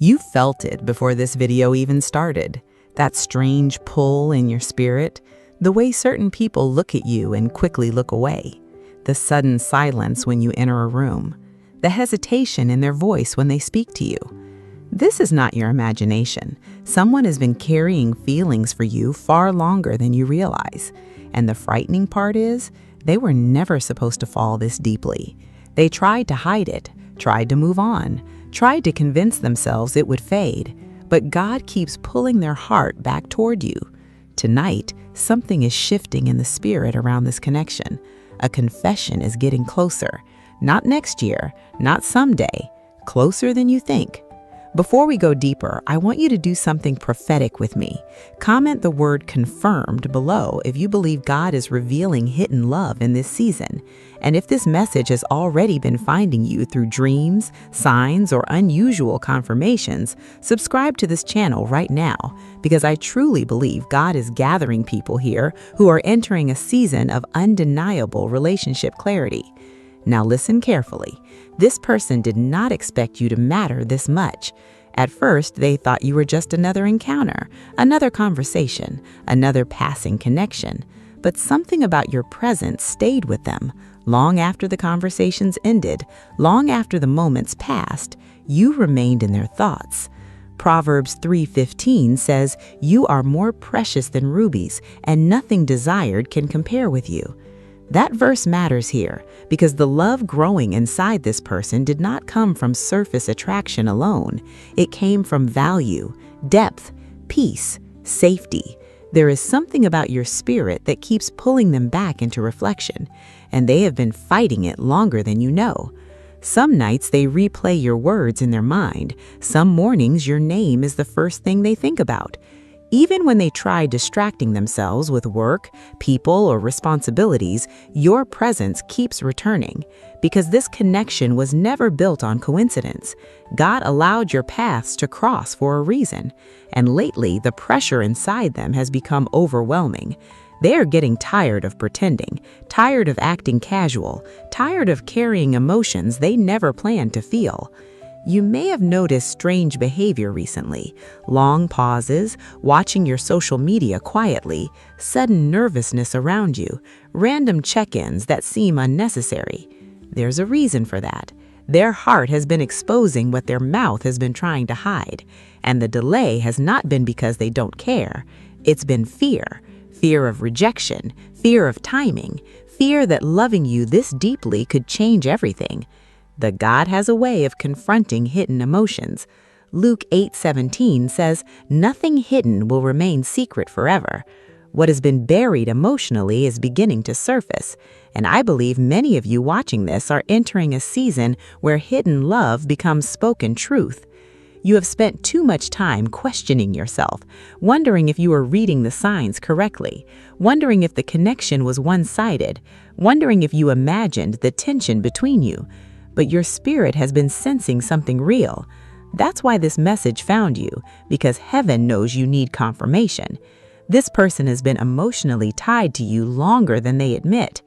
You felt it before this video even started. That strange pull in your spirit, the way certain people look at you and quickly look away, the sudden silence when you enter a room, the hesitation in their voice when they speak to you. This is not your imagination. Someone has been carrying feelings for you far longer than you realize. And the frightening part is, they were never supposed to fall this deeply. They tried to hide it, tried to move on, tried to convince themselves it would fade. But God keeps pulling their heart back toward you. Tonight, something is shifting in the spirit around this connection. A confession is getting closer. Not next year, not someday, closer than you think. Before we go deeper, I want you to do something prophetic with me. Comment the word confirmed below if you believe God is revealing hidden love in this season. And if this message has already been finding you through dreams, signs, or unusual confirmations, subscribe to this channel right now, because I truly believe God is gathering people here who are entering a season of undeniable relationship clarity. Now listen carefully. This person did not expect you to matter this much. At first, they thought you were just another encounter, another conversation, another passing connection. But something about your presence stayed with them. Long after the conversations ended, long after the moments passed, you remained in their thoughts. Proverbs 3:15 says, "You are more precious than rubies, and nothing desired can compare with you." That verse matters here because the love growing inside this person did not come from surface attraction alone. It came from value, depth, peace, safety. There is something about your spirit that keeps pulling them back into reflection, and they have been fighting it longer than you know. Some nights they replay your words in their mind. Some mornings your name is the first thing they think about. Even when they try distracting themselves with work, people, or responsibilities, your presence keeps returning because this connection was never built on coincidence. God allowed your paths to cross for a reason, and lately the pressure inside them has become overwhelming. They are getting tired of pretending, tired of acting casual, tired of carrying emotions they never planned to feel. You may have noticed strange behavior recently, long pauses, watching your social media quietly, sudden nervousness around you, random check-ins that seem unnecessary. There's a reason for that. Their heart has been exposing what their mouth has been trying to hide, and the delay has not been because they don't care. It's been fear. Fear of rejection, fear of timing, fear that loving you this deeply could change everything. But God has a way of confronting hidden emotions. Luke 8:17 says, "Nothing hidden will remain secret forever." What has been buried emotionally is beginning to surface, and I believe many of you watching this are entering a season where hidden love becomes spoken truth. You have spent too much time questioning yourself, wondering if you are reading the signs correctly, wondering if the connection was one-sided, wondering if you imagined the tension between you. But your spirit has been sensing something real. That's why this message found you, because heaven knows you need confirmation. This person has been emotionally tied to you longer than they admit,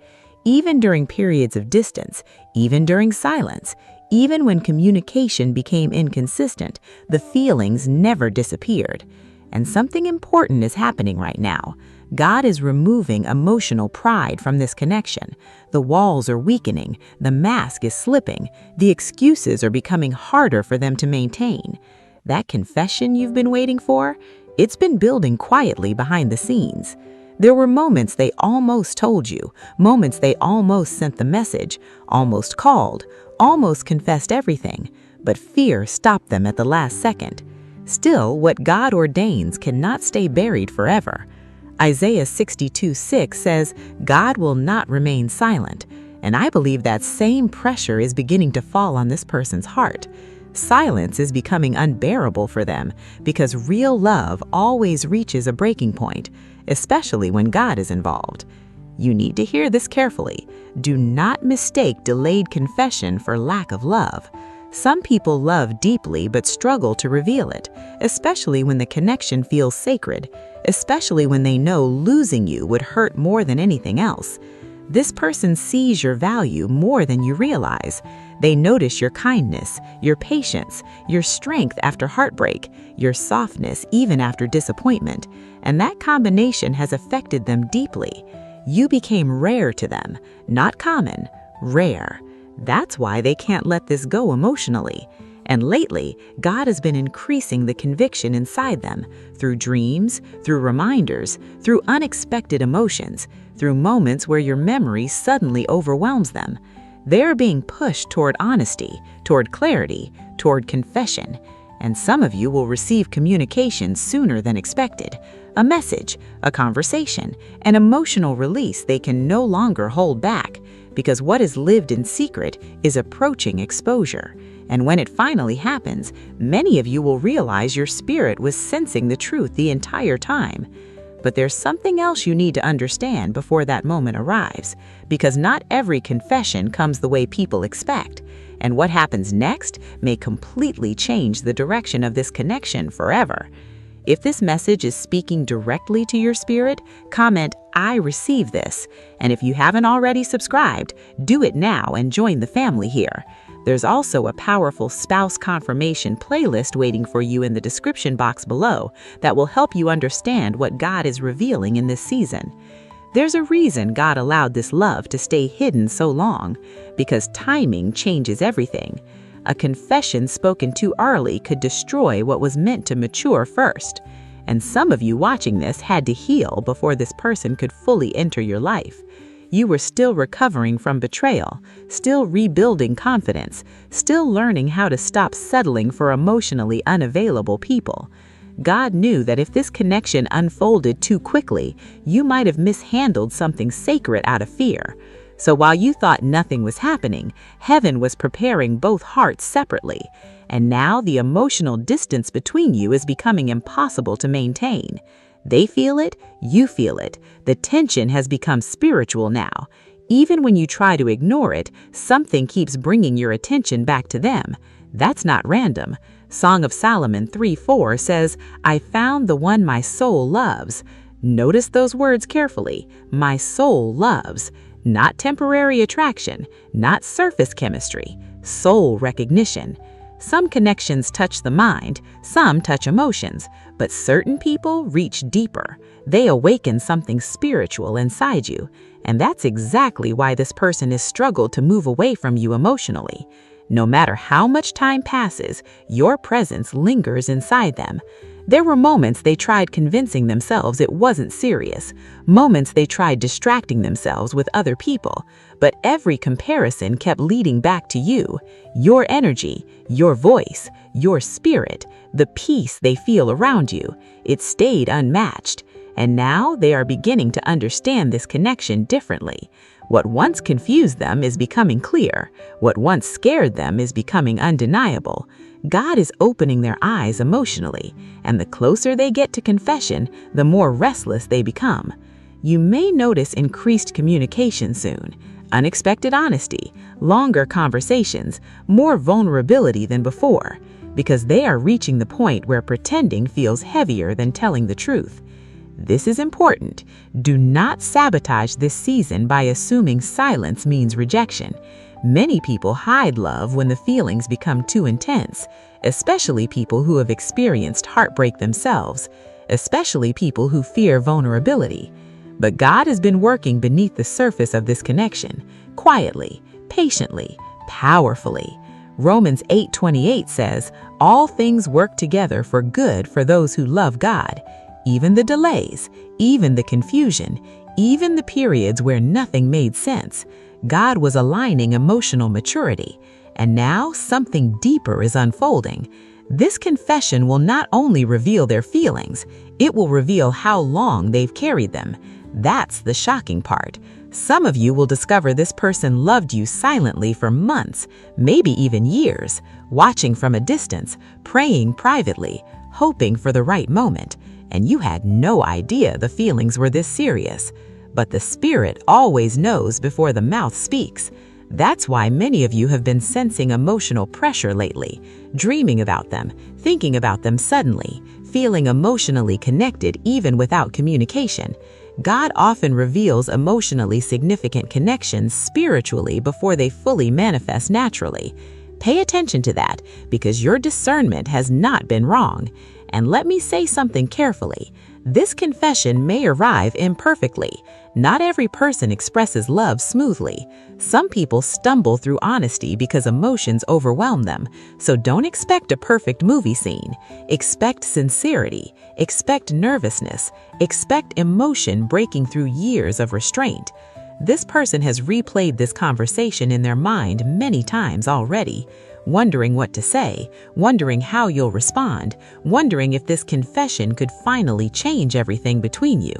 even during periods of distance, even during silence, even when communication became inconsistent, the feelings never disappeared. And something important is happening right now. God is removing emotional pride from this connection. The walls are weakening, the mask is slipping, the excuses are becoming harder for them to maintain. That confession you've been waiting for, it's been building quietly behind the scenes. There were moments they almost told you, moments they almost sent the message, almost called, almost confessed everything, but fear stopped them at the last second. Still, what God ordains cannot stay buried forever. Isaiah 62:6 says, "God will not remain silent," and I believe that same pressure is beginning to fall on this person's heart. Silence is becoming unbearable for them because real love always reaches a breaking point, especially when God is involved. You need to hear this carefully. Do not mistake delayed confession for lack of love. Some people love deeply but struggle to reveal it, especially when the connection feels sacred, especially when they know losing you would hurt more than anything else. This person sees your value more than you realize. They notice your kindness, your patience, your strength after heartbreak, your softness even after disappointment, and that combination has affected them deeply. You became rare to them, not common, rare. That's why they can't let this go emotionally. And lately, God has been increasing the conviction inside them through dreams, through reminders, through unexpected emotions, through moments where your memory suddenly overwhelms them. They're being pushed toward honesty, toward clarity, toward confession. And some of you will receive communication sooner than expected. A message, a conversation, an emotional release they can no longer hold back, because what is lived in secret is approaching exposure. And when it finally happens, many of you will realize your spirit was sensing the truth the entire time. But there's something else you need to understand before that moment arrives, because not every confession comes the way people expect. And what happens next may completely change the direction of this connection forever. If this message is speaking directly to your spirit, comment, "I receive this." And if you haven't already subscribed, do it now and join the family here. There's also a powerful spouse confirmation playlist waiting for you in the description box below that will help you understand what God is revealing in this season. There's a reason God allowed this love to stay hidden so long, because timing changes everything. A confession spoken too early could destroy what was meant to mature first. And some of you watching this had to heal before this person could fully enter your life. You were still recovering from betrayal, still rebuilding confidence, still learning how to stop settling for emotionally unavailable people. God knew that if this connection unfolded too quickly, you might have mishandled something sacred out of fear. So while you thought nothing was happening, heaven was preparing both hearts separately. And now the emotional distance between you is becoming impossible to maintain. They feel it, you feel it. The tension has become spiritual now. Even when you try to ignore it, something keeps bringing your attention back to them. That's not random. Song of Solomon 3:4 says, "I found the one my soul loves." Notice those words carefully. My soul loves. Not temporary attraction, not surface chemistry, soul recognition. Some connections touch the mind, some touch emotions, but certain people reach deeper. They awaken something spiritual inside you, and that's exactly why this person has struggled to move away from you emotionally. No matter how much time passes, your presence lingers inside them. There were moments they tried convincing themselves it wasn't serious, moments they tried distracting themselves with other people, but every comparison kept leading back to you, your energy, your voice, your spirit, the peace they feel around you. It stayed unmatched, and now they are beginning to understand this connection differently. What once confused them is becoming clear. What once scared them is becoming undeniable. God is opening their eyes emotionally, and the closer they get to confession, the more restless they become. You may notice increased communication soon, unexpected honesty, longer conversations, more vulnerability than before, because they are reaching the point where pretending feels heavier than telling the truth. This is important. Do not sabotage this season by assuming silence means rejection. Many people hide love when the feelings become too intense, especially people who have experienced heartbreak themselves, especially people who fear vulnerability. But God has been working beneath the surface of this connection, quietly, patiently, powerfully. Romans 8:28 says, "All things work together for good for those who love God." Even the delays, even the confusion, even the periods where nothing made sense, God was aligning emotional maturity. And now something deeper is unfolding. This confession will not only reveal their feelings, it will reveal how long they've carried them. That's the shocking part. Some of you will discover this person loved you silently for months, maybe even years, watching from a distance, praying privately, hoping for the right moment. And you had no idea the feelings were this serious. But the Spirit always knows before the mouth speaks. That's why many of you have been sensing emotional pressure lately, dreaming about them, thinking about them suddenly, feeling emotionally connected even without communication. God often reveals emotionally significant connections spiritually before they fully manifest naturally. Pay attention to that, because your discernment has not been wrong. And let me say something carefully. This confession may arrive imperfectly. Not every person expresses love smoothly. Some people stumble through honesty because emotions overwhelm them. So don't expect a perfect movie scene. Expect sincerity. Expect nervousness. Expect emotion breaking through years of restraint. This person has replayed this conversation in their mind many times already, wondering what to say, wondering how you'll respond, wondering if this confession could finally change everything between you.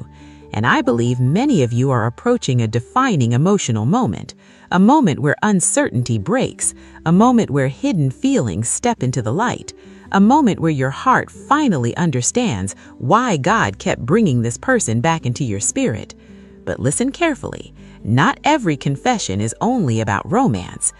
And I believe many of you are approaching a defining emotional moment, a moment where uncertainty breaks, a moment where hidden feelings step into the light, a moment where your heart finally understands why God kept bringing this person back into your spirit. But listen carefully. Not every confession is only about romance.